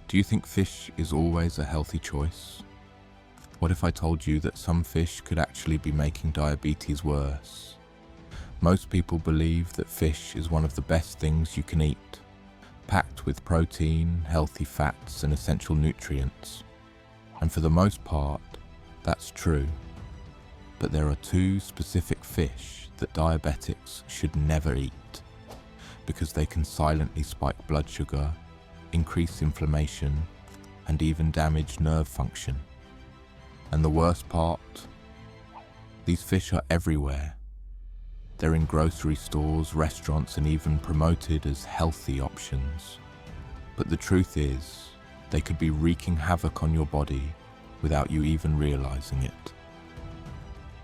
Do you think fish is always a healthy choice? What if I told you that some fish could actually be making diabetes worse? Most people believe that fish is one of the best things you can eat, packed with protein, healthy fats, and essential nutrients. And for the most part, that's true. But there are two specific fish that diabetics should never eat, because they can silently spike blood sugar, increase inflammation, and even damage nerve function. And the worst part? These fish are everywhere. They're in grocery stores, restaurants, and even promoted as healthy options. But the truth is, they could be wreaking havoc on your body without you even realizing it.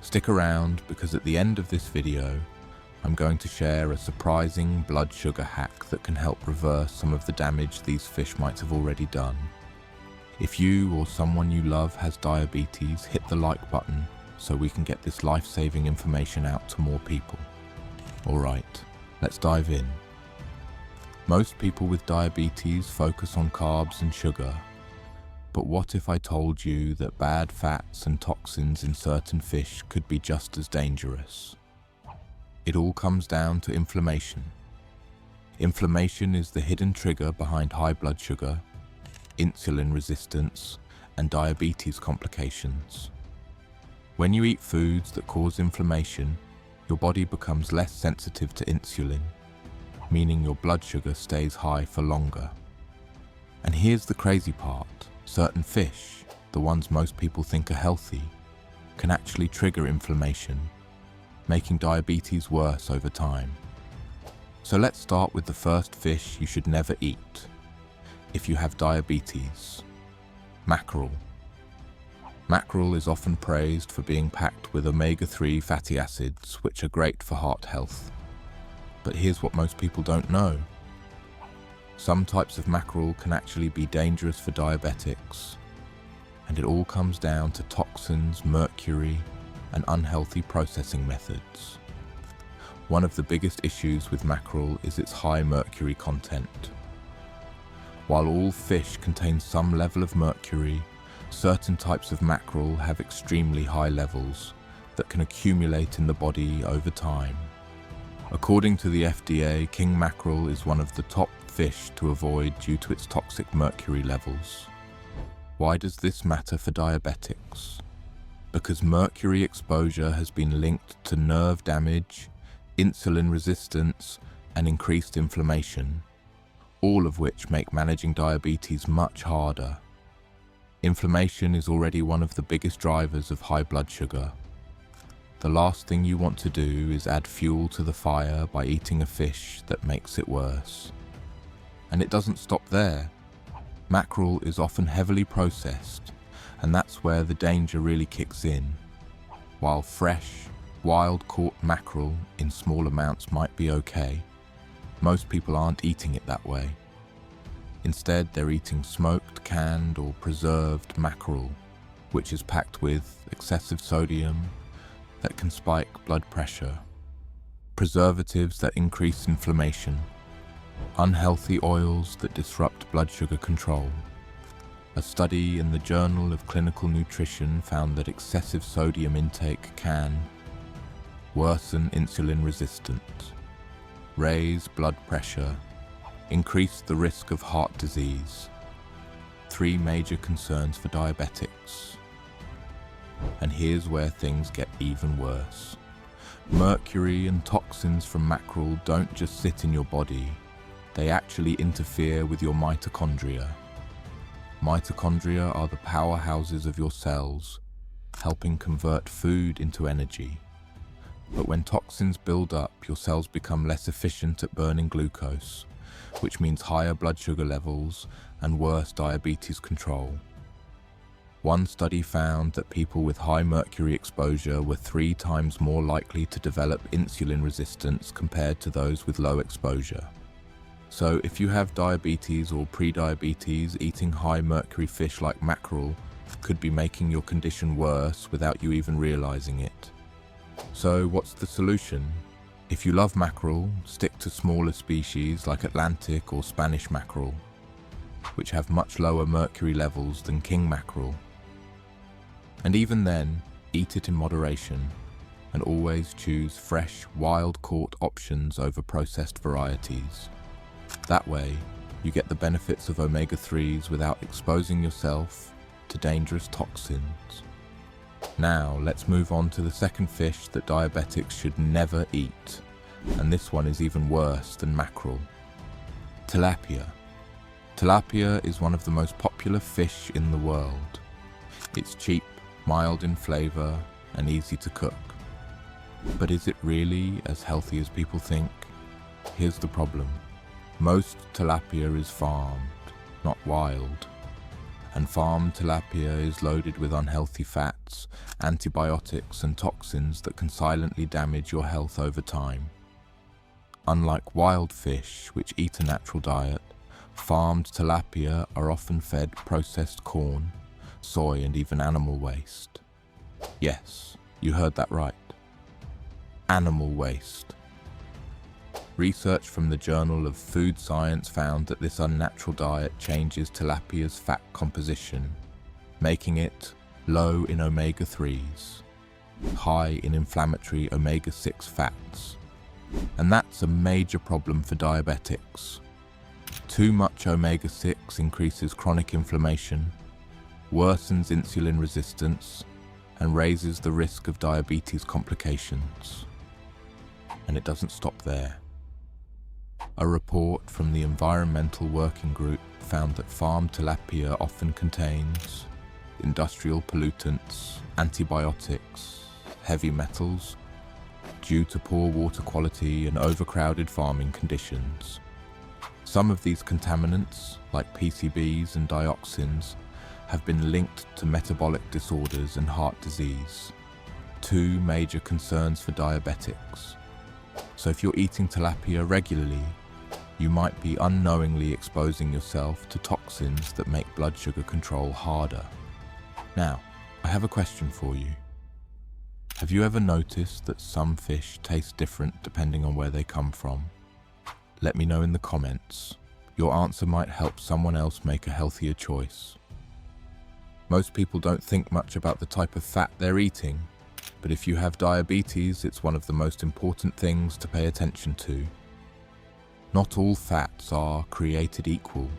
Stick around, because at the end of this video, I'm going to share a surprising blood sugar hack that can help reverse some of the damage these fish might have already done. If you or someone you love has diabetes, hit the like button so we can get this life-saving information out to more people. Alright, let's dive in. Most people with diabetes focus on carbs and sugar, but what if I told you that bad fats and toxins in certain fish could be just as dangerous? It all comes down to inflammation. Inflammation is the hidden trigger behind high blood sugar, insulin resistance, and diabetes complications. When you eat foods that cause inflammation, your body becomes less sensitive to insulin, meaning your blood sugar stays high for longer. And here's the crazy part. Certain fish, the ones most people think are healthy, can actually trigger inflammation, making diabetes worse over time. So let's start with the first fish you should never eat if you have diabetes: mackerel. Mackerel is often praised for being packed with omega-3 fatty acids, which are great for heart health. But here's what most people don't know. Some types of mackerel can actually be dangerous for diabetics, and it all comes down to toxins, mercury, and unhealthy processing methods. One of the biggest issues with mackerel is its high mercury content. While all fish contain some level of mercury, certain types of mackerel have extremely high levels that can accumulate in the body over time. According to the FDA, king mackerel is one of the top fish to avoid due to its toxic mercury levels. Why does this matter for diabetics? Because mercury exposure has been linked to nerve damage, insulin resistance, and increased inflammation, all of which make managing diabetes much harder. Inflammation is already one of the biggest drivers of high blood sugar. The last thing you want to do is add fuel to the fire by eating a fish that makes it worse. And it doesn't stop there. Mackerel is often heavily processed, and that's where the danger really kicks in. While fresh, wild-caught mackerel in small amounts might be okay, most people aren't eating it that way. Instead, they're eating smoked, canned, or preserved mackerel, which is packed with excessive sodium that can spike blood pressure, preservatives that increase inflammation, unhealthy oils that disrupt blood sugar control. A study in the Journal of Clinical Nutrition found that excessive sodium intake can worsen insulin resistance, raise blood pressure, increase the risk of heart disease. Three major concerns for diabetics. And here's where things get even worse. Mercury and toxins from mackerel don't just sit in your body, they actually interfere with your mitochondria. Mitochondria are the powerhouses of your cells, helping convert food into energy. But when toxins build up, your cells become less efficient at burning glucose, which means higher blood sugar levels and worse diabetes control. One study found that people with high mercury exposure were 3 times more likely to develop insulin resistance compared to those with low exposure. So if you have diabetes or pre-diabetes, eating high mercury fish like mackerel could be making your condition worse without you even realizing it. So what's the solution? If you love mackerel, stick to smaller species like Atlantic or Spanish mackerel. which have much lower mercury levels than king mackerel. And even then, eat it in moderation, and always choose fresh, wild-caught options over processed varieties. That way, you get the benefits of omega-3s without exposing yourself to dangerous toxins. Now, let's move on to the second fish that diabetics should never eat, and this one is even worse than mackerel. Tilapia. Tilapia is one of the most popular fish in the world. It's cheap, mild in flavor, and easy to cook. But is it really as healthy as people think? Here's the problem. Most tilapia is farmed, not wild. And farmed tilapia is loaded with unhealthy fats, antibiotics, and toxins that can silently damage your health over time. Unlike wild fish, which eat a natural diet, farmed tilapia are often fed processed corn, soy, and even animal waste. Yes, you heard that right. Animal waste. Research from the Journal of Food Science found that this unnatural diet changes tilapia's fat composition, making it low in omega-3s, high in inflammatory omega-6 fats. And that's a major problem for diabetics. Too much omega-6 increases chronic inflammation, worsens insulin resistance, and raises the risk of diabetes complications. And it doesn't stop there. A report from the Environmental Working Group found that farmed tilapia often contains industrial pollutants, antibiotics, heavy metals, due to poor water quality and overcrowded farming conditions. Some of these contaminants, like PCBs and dioxins, have been linked to metabolic disorders and heart disease, two major concerns for diabetics. So if you're eating tilapia regularly, you might be unknowingly exposing yourself to toxins that make blood sugar control harder. Now, I have a question for you. Have you ever noticed that some fish taste different depending on where they come from? Let me know in the comments. Your answer might help someone else make a healthier choice. Most people don't think much about the type of fat they're eating, but if you have diabetes, it's one of the most important things to pay attention to. Not all fats are created equal.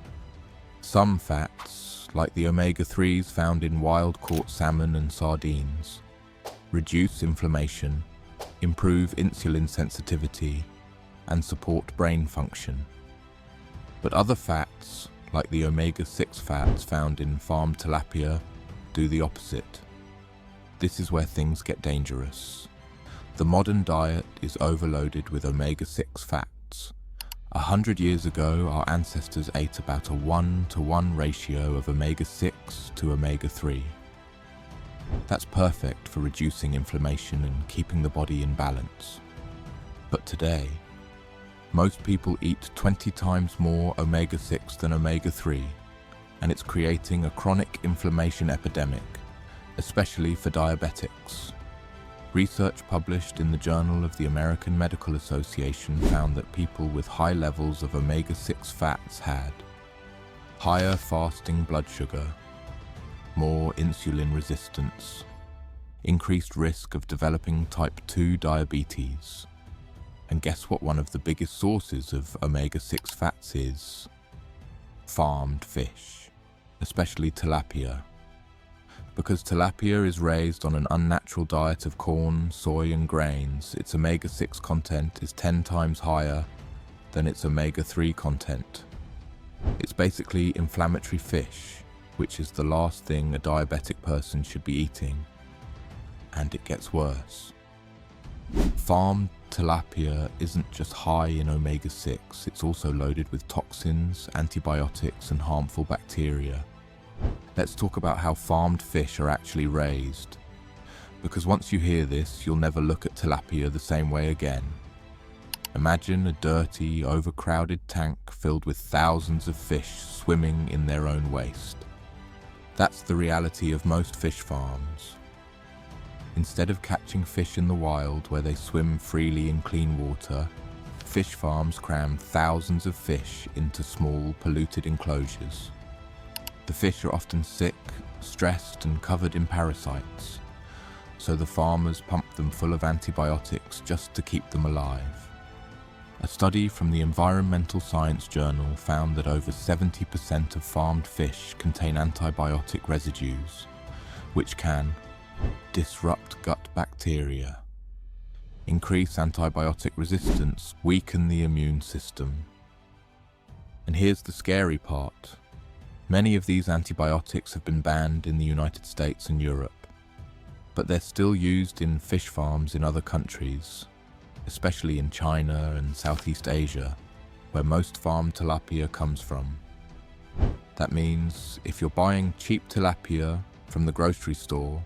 Some fats, like the omega-3s found in wild-caught salmon and sardines, reduce inflammation, improve insulin sensitivity, and support brain function. But other fats, like the omega-6 fats found in farmed tilapia, do the opposite. This is where things get dangerous. The modern diet is overloaded with omega-6 fats. 100 years ago, our ancestors ate about a 1-to-1 ratio of omega-6 to omega-3. That's perfect for reducing inflammation and keeping the body in balance. But today, most people eat 20 times more omega-6 than omega-3, and it's creating a chronic inflammation epidemic, especially for diabetics. Research published in the Journal of the American Medical Association found that people with high levels of omega-6 fats had higher fasting blood sugar, more insulin resistance, increased risk of developing type 2 diabetes. And guess what one of the biggest sources of omega-6 fats is? Farmed fish, especially tilapia. Because tilapia is raised on an unnatural diet of corn, soy, and grains, its omega-6 content is 10 times higher than its omega-3 content. It's basically inflammatory fish, which is the last thing a diabetic person should be eating. And it gets worse. Farmed tilapia isn't just high in omega-6, it's also loaded with toxins, antibiotics, and harmful bacteria. Let's talk about how farmed fish are actually raised. Because once you hear this, you'll never look at tilapia the same way again. Imagine a dirty, overcrowded tank filled with thousands of fish swimming in their own waste. That's the reality of most fish farms. Instead of catching fish in the wild where they swim freely in clean water, fish farms cram thousands of fish into small, polluted enclosures. The fish are often sick, stressed and covered in parasites, so the farmers pump them full of antibiotics just to keep them alive. A study from the Environmental Science Journal found that over 70% of farmed fish contain antibiotic residues, which can disrupt gut bacteria, increase antibiotic resistance, weaken the immune system. And here's the scary part. Many of these antibiotics have been banned in the United States and Europe, but they're still used in fish farms in other countries, especially in China and Southeast Asia, where most farmed tilapia comes from. That means if you're buying cheap tilapia from the grocery store,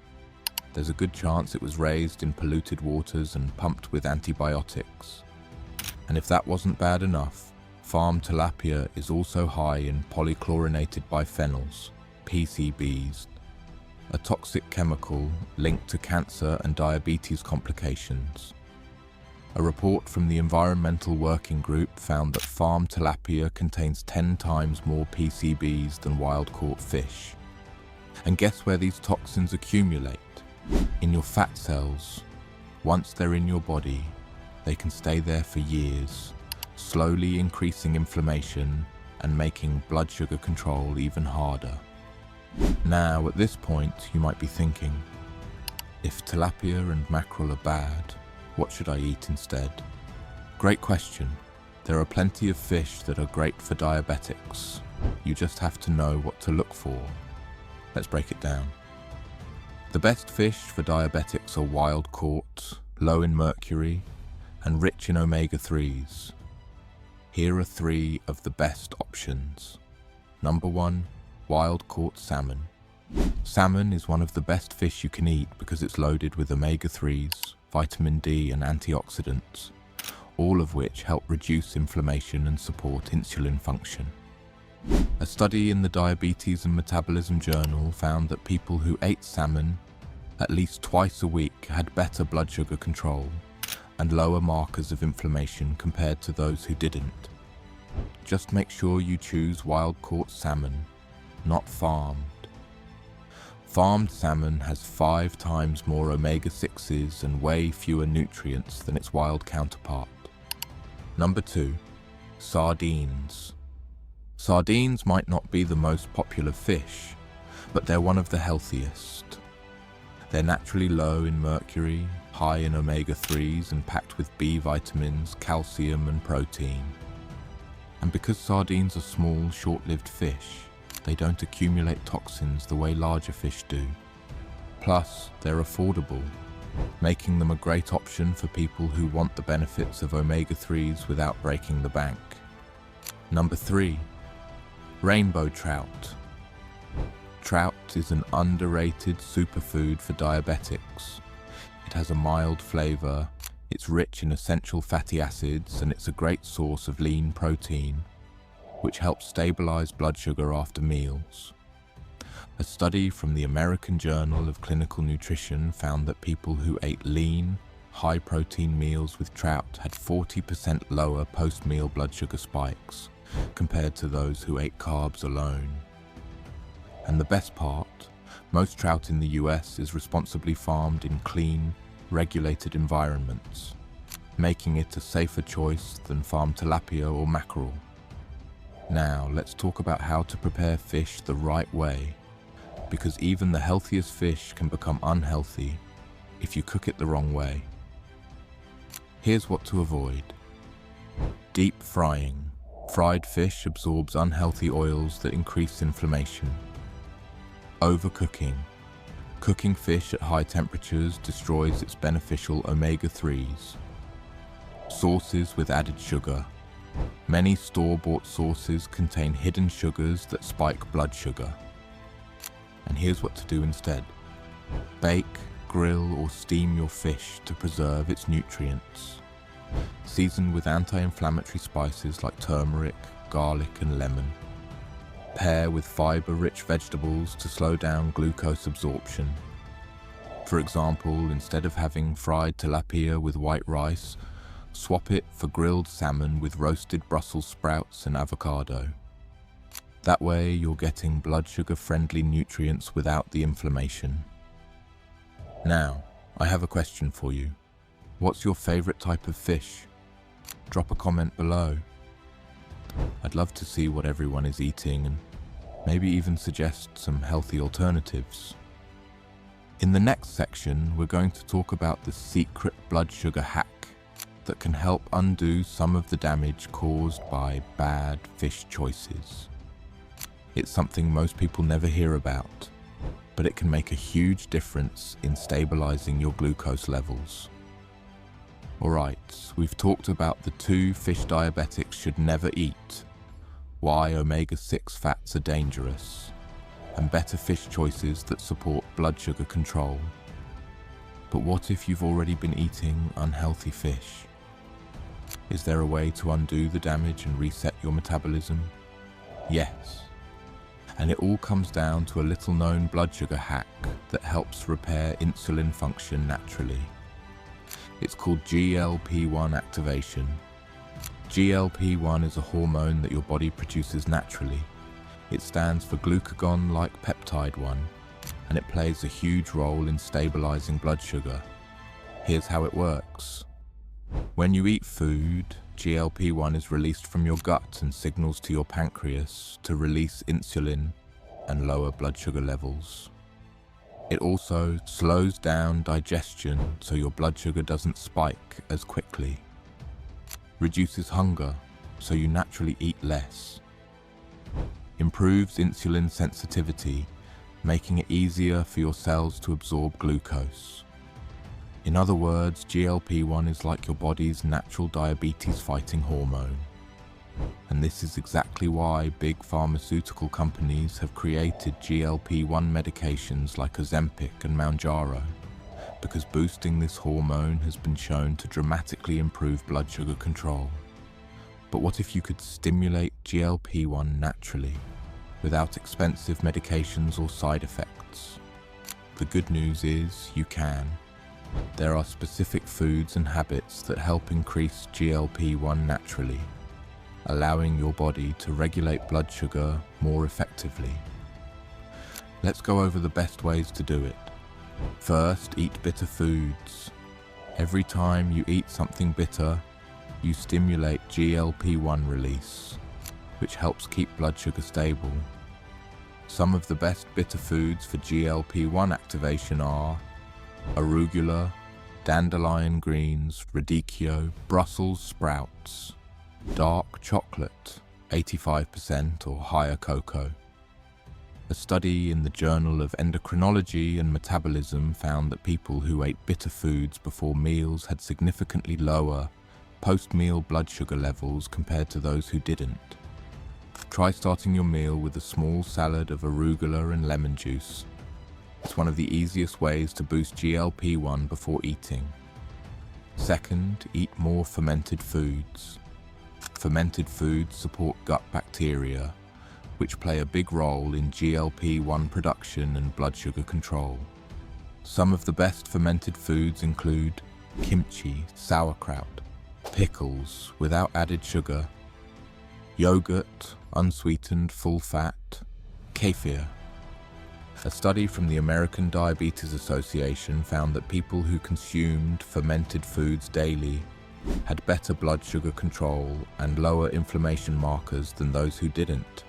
there's a good chance it was raised in polluted waters and pumped with antibiotics. And if that wasn't bad enough, farmed tilapia is also high in polychlorinated biphenyls, PCBs, a toxic chemical linked to cancer and diabetes complications. A report from the Environmental Working Group found that farmed tilapia contains 10 times more PCBs than wild-caught fish. And guess where these toxins accumulate? In your fat cells. Once they're in your body, they can stay there for years, slowly increasing inflammation and making blood sugar control even harder. Now, at this point, you might be thinking, if tilapia and mackerel are bad, what should I eat instead? Great question. There are plenty of fish that are great for diabetics. You just have to know what to look for. Let's break it down. The best fish for diabetics are wild-caught, low in mercury, and rich in omega-3s. Here are 3 of the best options. Number 1, wild-caught salmon. Salmon is one of the best fish you can eat because it's loaded with omega-3s, vitamin D and antioxidants, all of which help reduce inflammation and support insulin function. A study in the Diabetes and Metabolism Journal found that people who ate salmon at least twice a week had better blood sugar control and lower markers of inflammation compared to those who didn't. Just make sure you choose wild-caught salmon, not farmed. Farmed salmon has 5 times more omega-6s and way fewer nutrients than its wild counterpart. Number 2, sardines. Sardines might not be the most popular fish, but they're one of the healthiest. They're naturally low in mercury, high in omega-3s and packed with B vitamins, calcium and protein. And because sardines are small, short-lived fish, they don't accumulate toxins the way larger fish do. Plus, they're affordable, making them a great option for people who want the benefits of omega-3s without breaking the bank. Number 3, rainbow trout. Trout is an underrated superfood for diabetics. It has a mild flavor, it's rich in essential fatty acids, and it's a great source of lean protein, which helps stabilize blood sugar after meals. A study from the American Journal of Clinical Nutrition found that people who ate lean, high-protein meals with trout had 40% lower post-meal blood sugar spikes compared to those who ate carbs alone. And the best part, most trout in the US is responsibly farmed in clean, regulated environments, making it a safer choice than farmed tilapia or mackerel. Now, let's talk about how to prepare fish the right way, because even the healthiest fish can become unhealthy if you cook it the wrong way. Here's what to avoid. Deep frying. Fried fish absorbs unhealthy oils that increase inflammation. Overcooking. Cooking fish at high temperatures destroys its beneficial omega-3s. Sauces with added sugar. Many store-bought sauces contain hidden sugars that spike blood sugar. And here's what to do instead. Bake, grill, or steam your fish to preserve its nutrients. Season with anti-inflammatory spices like turmeric, garlic, and lemon. Pair with fiber-rich vegetables to slow down glucose absorption. For example, instead of having fried tilapia with white rice, swap it for grilled salmon with roasted Brussels sprouts and avocado. That way you're getting blood sugar-friendly nutrients without the inflammation. Now, I have a question for you. What's your favorite type of fish? Drop a comment below. I'd love to see what everyone is eating and maybe even suggest some healthy alternatives. In the next section, we're going to talk about the secret blood sugar hack that can help undo some of the damage caused by bad fish choices. It's something most people never hear about, but it can make a huge difference in stabilizing your glucose levels. Alright, we've talked about the 2 fish diabetics should never eat, why omega-6 fats are dangerous, and better fish choices that support blood sugar control. But what if you've already been eating unhealthy fish? Is there a way to undo the damage and reset your metabolism? Yes. And it all comes down to a little-known blood sugar hack that helps repair insulin function naturally. It's called GLP-1 activation. GLP-1 is a hormone that your body produces naturally. It stands for glucagon-like peptide 1, and it plays a huge role in stabilizing blood sugar. Here's how it works. When you eat food, GLP-1 is released from your gut and signals to your pancreas to release insulin and lower blood sugar levels. It also slows down digestion so your blood sugar doesn't spike as quickly, reduces hunger so you naturally eat less, improves insulin sensitivity, making it easier for your cells to absorb glucose. In other words, GLP-1 is like your body's natural diabetes-fighting hormone. And this is exactly why big pharmaceutical companies have created GLP-1 medications like Ozempic and Mounjaro, because boosting this hormone has been shown to dramatically improve blood sugar control. But what if you could stimulate GLP-1 naturally, without expensive medications or side effects? The good news is you can. There are specific foods and habits that help increase GLP-1 naturally, allowing your body to regulate blood sugar more effectively. Let's go over the best ways to do it. First, eat bitter foods. Every time you eat something bitter, you stimulate GLP-1 release, which helps keep blood sugar stable. Some of the best bitter foods for GLP-1 activation are arugula, dandelion greens, radicchio, Brussels sprouts, dark chocolate, 85% or higher cocoa. A study in the Journal of Endocrinology and Metabolism found that people who ate bitter foods before meals had significantly lower post-meal blood sugar levels compared to those who didn't. Try starting your meal with a small salad of arugula and lemon juice. It's one of the easiest ways to boost GLP-1 before eating. Second, eat more fermented foods. Fermented foods support gut bacteria, which play a big role in GLP-1 production and blood sugar control. Some of the best fermented foods include kimchi, sauerkraut, pickles without added sugar, yogurt, unsweetened, full fat, kefir. A study from the American Diabetes Association found that people who consumed fermented foods daily had better blood sugar control and lower inflammation markers than those who didn't.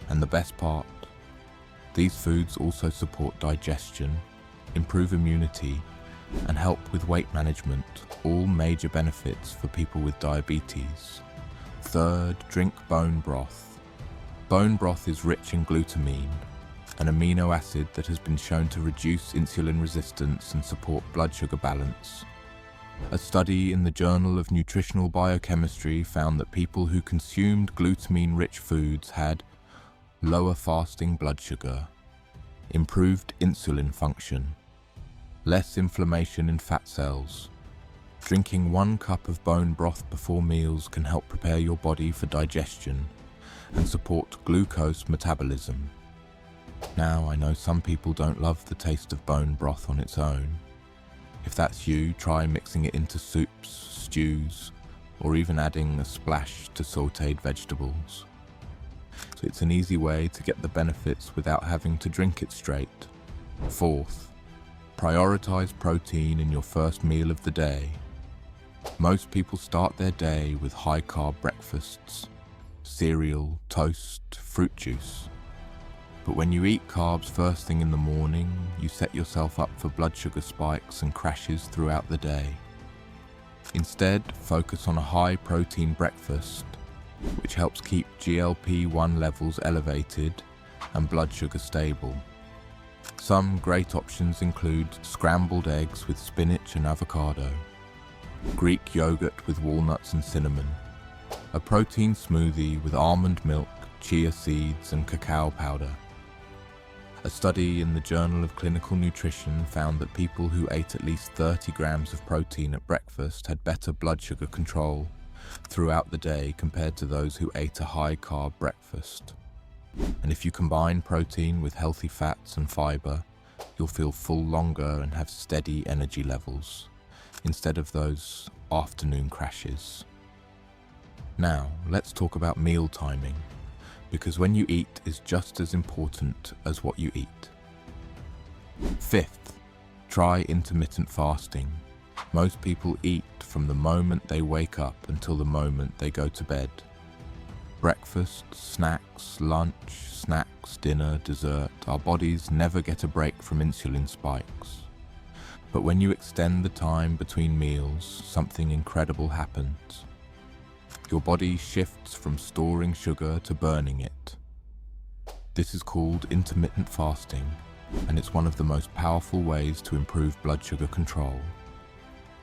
And the best part, these foods also support digestion, improve immunity, and help with weight management, all major benefits for people with diabetes. Third, drink bone broth. Bone broth is rich in glutamine, an amino acid that has been shown to reduce insulin resistance and support blood sugar balance. A study in the Journal of Nutritional Biochemistry found that people who consumed glutamine-rich foods had lower fasting blood sugar, improved insulin function, less inflammation in fat cells. Drinking 1 cup of bone broth before meals can help prepare your body for digestion and support glucose metabolism. Now, I know some people don't love the taste of bone broth on its own. If that's you, try mixing it into soups, stews, or even adding a splash to sautéed vegetables. so it's an easy way to get the benefits without having to drink it straight. Fourth, prioritize protein in your first meal of the day. Most people start their day with high-carb breakfasts, cereal, toast, fruit juice. But when you eat carbs first thing in the morning, you set yourself up for blood sugar spikes and crashes throughout the day. Instead, focus on a high-protein breakfast, which helps keep GLP-1 levels elevated and blood sugar stable. Some great options include scrambled eggs with spinach and avocado, Greek yogurt with walnuts and cinnamon, a protein smoothie with almond milk, chia seeds and cacao powder. A study in the Journal of Clinical Nutrition found that people who ate at least 30 grams of protein at breakfast had better blood sugar control throughout the day compared to those who ate a high-carb breakfast. And if you combine protein with healthy fats and fiber, you'll feel full longer and have steady energy levels, instead of those afternoon crashes. Now, let's talk about meal timing, because when you eat is just as important as what you eat. Fifth, try intermittent fasting. Most people eat from the moment they wake up until the moment they go to bed. Breakfast, snacks, lunch, snacks, dinner, dessert, our bodies never get a break from insulin spikes. But when you extend the time between meals, something incredible happens. Your body shifts from storing sugar to burning it. This is called intermittent fasting, and it's one of the most powerful ways to improve blood sugar control.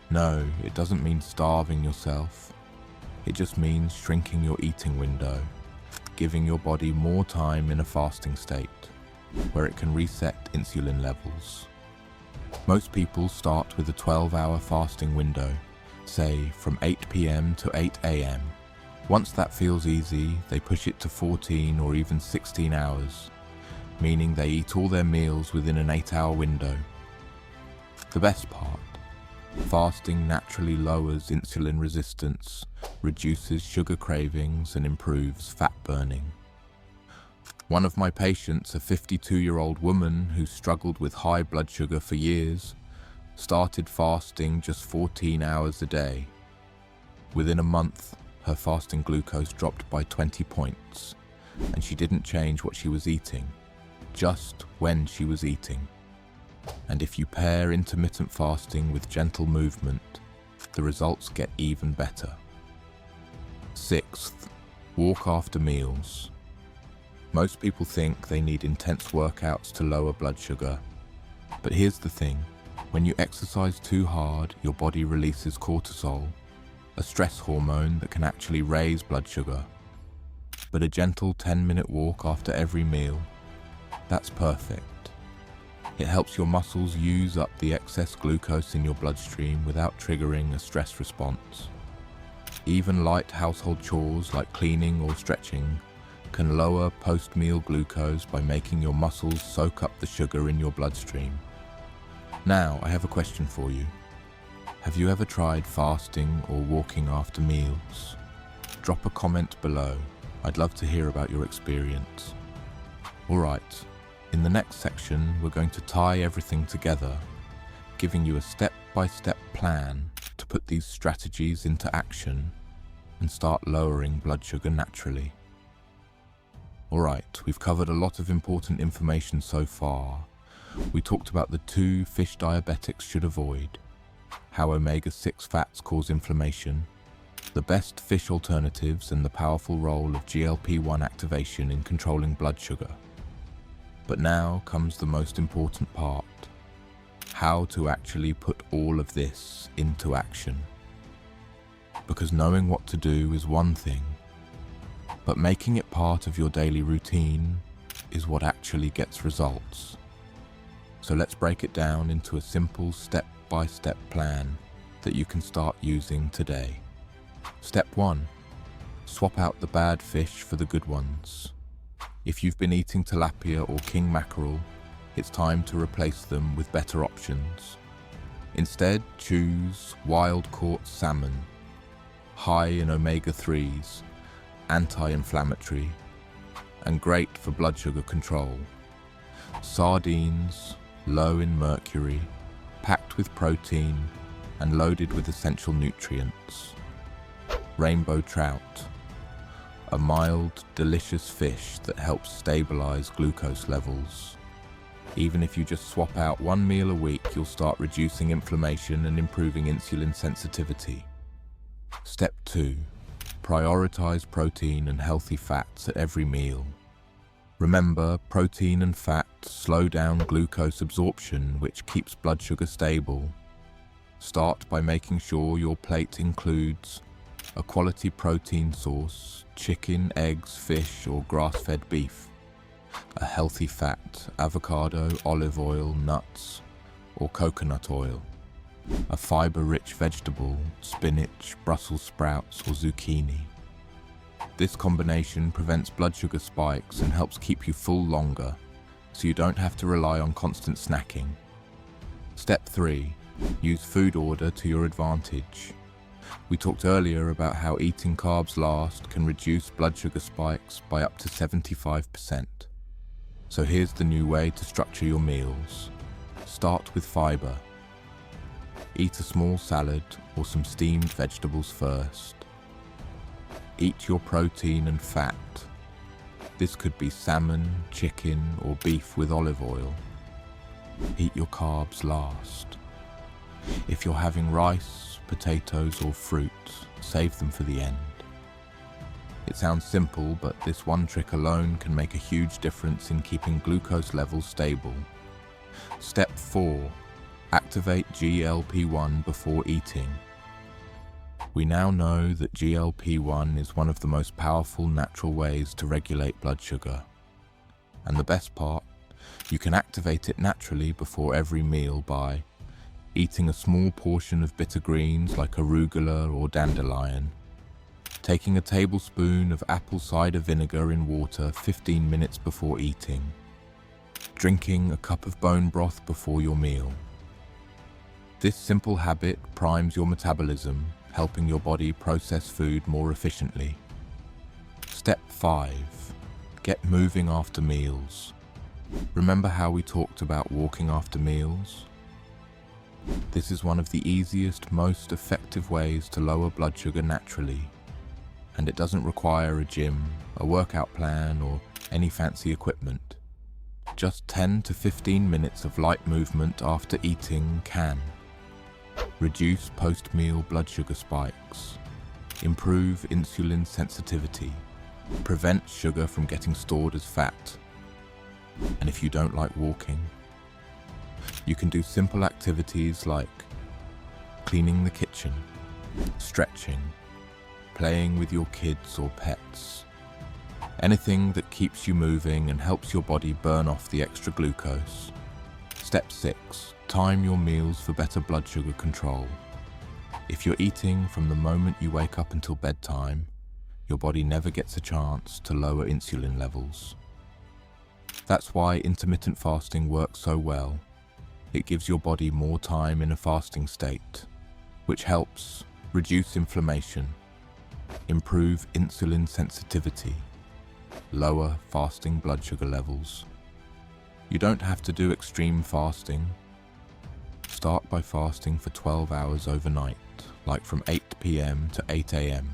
No, it doesn't mean starving yourself. It just means shrinking your eating window, giving your body more time in a fasting state, where it can reset insulin levels. Most people start with a 12-hour fasting window, say from 8 p.m. to 8 a.m. Once that feels easy, they push it to 14 or even 16 hours, meaning they eat all their meals within an 8-hour window. The best part, fasting naturally lowers insulin resistance, reduces sugar cravings, and improves fat burning. One of my patients, a 52-year-old woman who struggled with high blood sugar for years, started fasting just 14 hours a day. Within a month, her fasting glucose dropped by 20 points, and she didn't change what she was eating, just when she was eating. And if you pair intermittent fasting with gentle movement, the results get even better. Sixth, walk after meals. Most people think they need intense workouts to lower blood sugar. But here's the thing, when you exercise too hard, your body releases cortisol, a stress hormone that can actually raise blood sugar. But a gentle 10-minute walk after every meal, that's perfect. It helps your muscles use up the excess glucose in your bloodstream without triggering a stress response. Even light household chores like cleaning or stretching can lower post-meal glucose by making your muscles soak up the sugar in your bloodstream. Now, I have a question for you. Have you ever tried fasting or walking after meals? Drop a comment below. I'd love to hear about your experience. Alright, in the next section, we're going to tie everything together, giving you a step-by-step plan to put these strategies into action and start lowering blood sugar naturally. Alright, we've covered a lot of important information so far. We talked about the 2 fish diabetics should avoid, how omega-6 fats cause inflammation, the best fish alternatives, and the powerful role of GLP-1 activation in controlling blood sugar. But now comes the most important part, how to actually put all of this into action. Because knowing what to do is one thing, but making it part of your daily routine is what actually gets results. So let's break it down into a simple step-by-step plan that you can start using today. Step 1. Swap out the bad fish for the good ones. If you've been eating tilapia or king mackerel, it's time to replace them with better options. Instead, choose wild-caught salmon, high in omega-3s, anti-inflammatory, and great for blood sugar control. Sardines, low in mercury, packed with protein, and loaded with essential nutrients. Rainbow trout, a mild, delicious fish that helps stabilize glucose levels. Even if you just swap out one meal a week, you'll start reducing inflammation and improving insulin sensitivity. Step 2. Prioritize protein and healthy fats at every meal. Remember, protein and fat slow down glucose absorption, which keeps blood sugar stable. Start by making sure your plate includes a quality protein source, chicken, eggs, fish, or grass-fed beef. A healthy fat, avocado, olive oil, nuts, or coconut oil. A fiber-rich vegetable, spinach, Brussels sprouts, or zucchini. This combination prevents blood sugar spikes and helps keep you full longer, so you don't have to rely on constant snacking. Step 3. Use food order to your advantage. We talked earlier about how eating carbs last can reduce blood sugar spikes by up to 75%. So here's the new way to structure your meals. Start with fiber. Eat a small salad or some steamed vegetables first. Eat your protein and fat. This could be salmon, chicken, or beef with olive oil. Eat your carbs last. If you're having rice, potatoes, or fruit, save them for the end. It sounds simple, but this one trick alone can make a huge difference in keeping glucose levels stable. Step 4. Activate GLP-1 before eating. We now know that GLP-1 is one of the most powerful natural ways to regulate blood sugar. And the best part, you can activate it naturally before every meal by eating a small portion of bitter greens like arugula or dandelion, taking a tablespoon of apple cider vinegar in water 15 minutes before eating, drinking a cup of bone broth before your meal. This simple habit primes your metabolism, helping your body process food more efficiently. Step 5. Get moving after meals. Remember how we talked about walking after meals? This is one of the easiest, most effective ways to lower blood sugar naturally. And it doesn't require a gym, a workout plan, or any fancy equipment. Just 10 to 15 minutes of light movement after eating can reduce post-meal blood sugar spikes, improve insulin sensitivity, prevent sugar from getting stored as fat. And if you don't like walking, you can do simple activities like cleaning the kitchen, stretching, playing with your kids or pets. Anything that keeps you moving and helps your body burn off the extra glucose. Step 6. Time your meals for better blood sugar control. If you're eating from the moment you wake up until bedtime, your body never gets a chance to lower insulin levels. That's why intermittent fasting works so well. It gives your body more time in a fasting state, which helps reduce inflammation, improve insulin sensitivity, lower fasting blood sugar levels. You don't have to do extreme fasting. Start by fasting for 12 hours overnight, like from 8 p.m. to 8 a.m.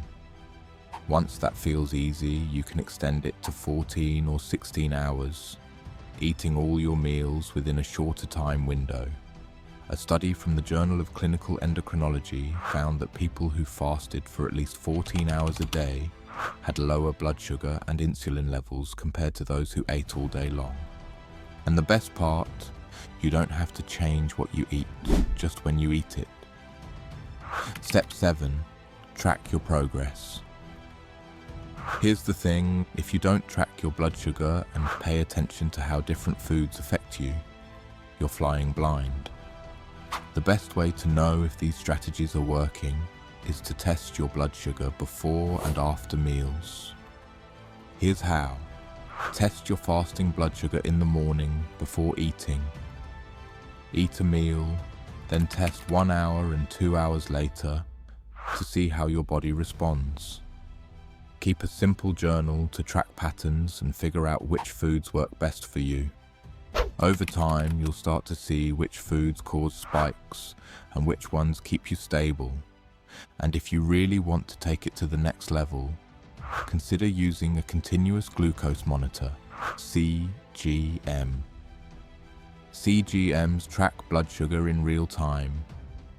Once that feels easy, you can extend it to 14 or 16 hours, eating all your meals within a shorter time window. A study from the Journal of Clinical Endocrinology found that people who fasted for at least 14 hours a day had lower blood sugar and insulin levels compared to those who ate all day long. And the best part, you don't have to change what you eat, just when you eat it. Step 7. Track your progress. Here's the thing, if you don't track your blood sugar and pay attention to how different foods affect you, you're flying blind. The best way to know if these strategies are working is to test your blood sugar before and after meals. Here's how. Test your fasting blood sugar in the morning before eating. Eat a meal, then test 1 hour and 2 hours later to see how your body responds. Keep a simple journal to track patterns and figure out which foods work best for you. Over time, you'll start to see which foods cause spikes and which ones keep you stable. And if you really want to take it to the next level, consider using a continuous glucose monitor, CGM. CGMs track blood sugar in real time,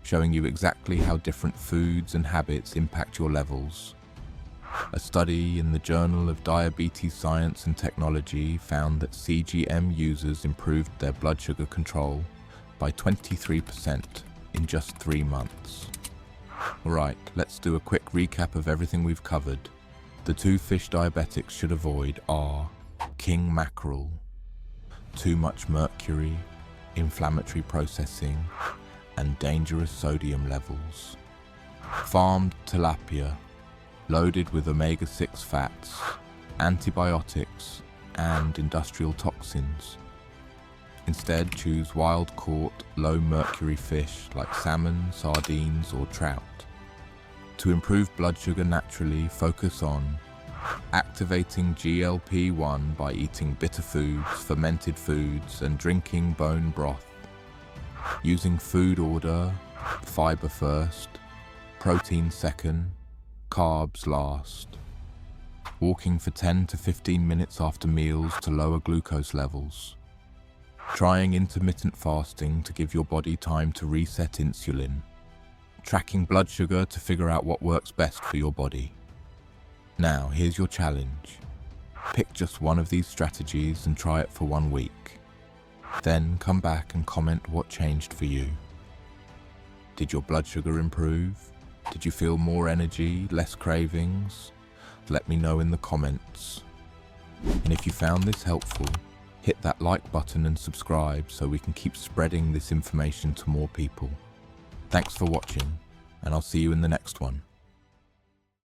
showing you exactly how different foods and habits impact your levels. A study in the Journal of Diabetes Science and Technology found that CGM users improved their blood sugar control by 23% in just 3 months. Alright, let's do a quick recap of everything we've covered. The 2 fish diabetics should avoid are king mackerel, too much mercury, inflammatory processing, and dangerous sodium levels. Farmed tilapia, loaded with omega-6 fats, antibiotics, and industrial toxins. Instead, choose wild-caught, low-mercury fish like salmon, sardines, or trout. To improve blood sugar naturally, focus on activating GLP-1 by eating bitter foods, fermented foods, and drinking bone broth. Using food order, fiber first, protein second, carbs last. Walking for 10 to 15 minutes after meals to lower glucose levels. Trying intermittent fasting to give your body time to reset insulin. Tracking blood sugar to figure out what works best for your body. Now, here's your challenge. Pick just one of these strategies and try it for 1 week. Then come back and comment what changed for you. Did your blood sugar improve? Did you feel more energy, less cravings? Let me know in the comments. And if you found this helpful, hit that like button and subscribe so we can keep spreading this information to more people. Thanks for watching, and I'll see you in the next one.